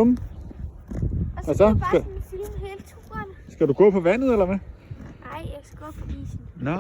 Og så bare sådan filme hele turen. Skal du gå på vandet, eller hvad? Nej, jeg skal gå på isen. Nå.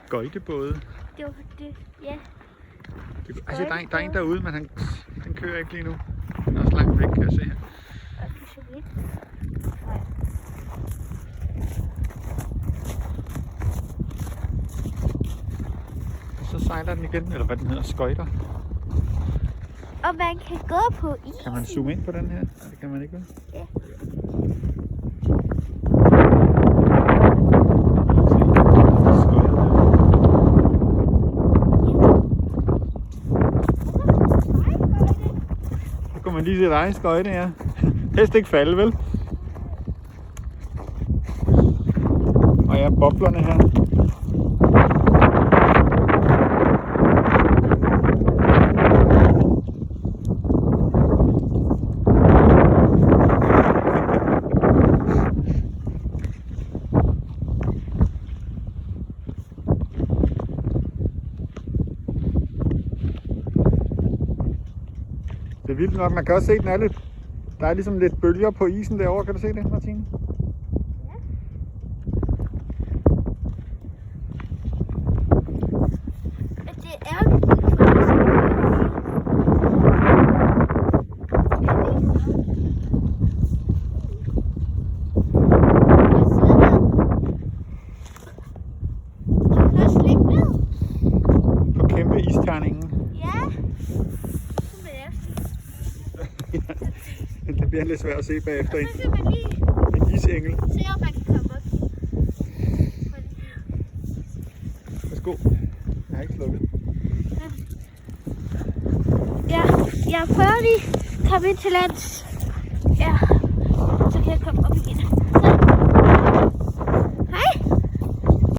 Skøjtebåde. Det var det, ja. Altså, der er en derude, men han kører ikke lige nu. Han er også langt væk, kan jeg se her. Og så sejler den igen, eller hvad den hedder, skøjter. Og man kan gå på isen. Kan man zoome ind på den her? Nej, det kan man ikke, vel? Ja. Man lige se dig skøjte her. Helst ikke falde, vel? Og ja, boblerne her. Det er vildt nok, man kan også se, den er lidt, der er ligesom lidt bølger på isen derovre, kan du se det, Martine? Ja. Det er jo på kæmpe isterningen. Ja. Det bliver lidt svært at se bagefter en En isengel. Se om man kan komme op. Værsgo. Jeg har ikke slukket. Ja, jeg prøver lige at komme ind til lands. Ja, så kan jeg komme op igen.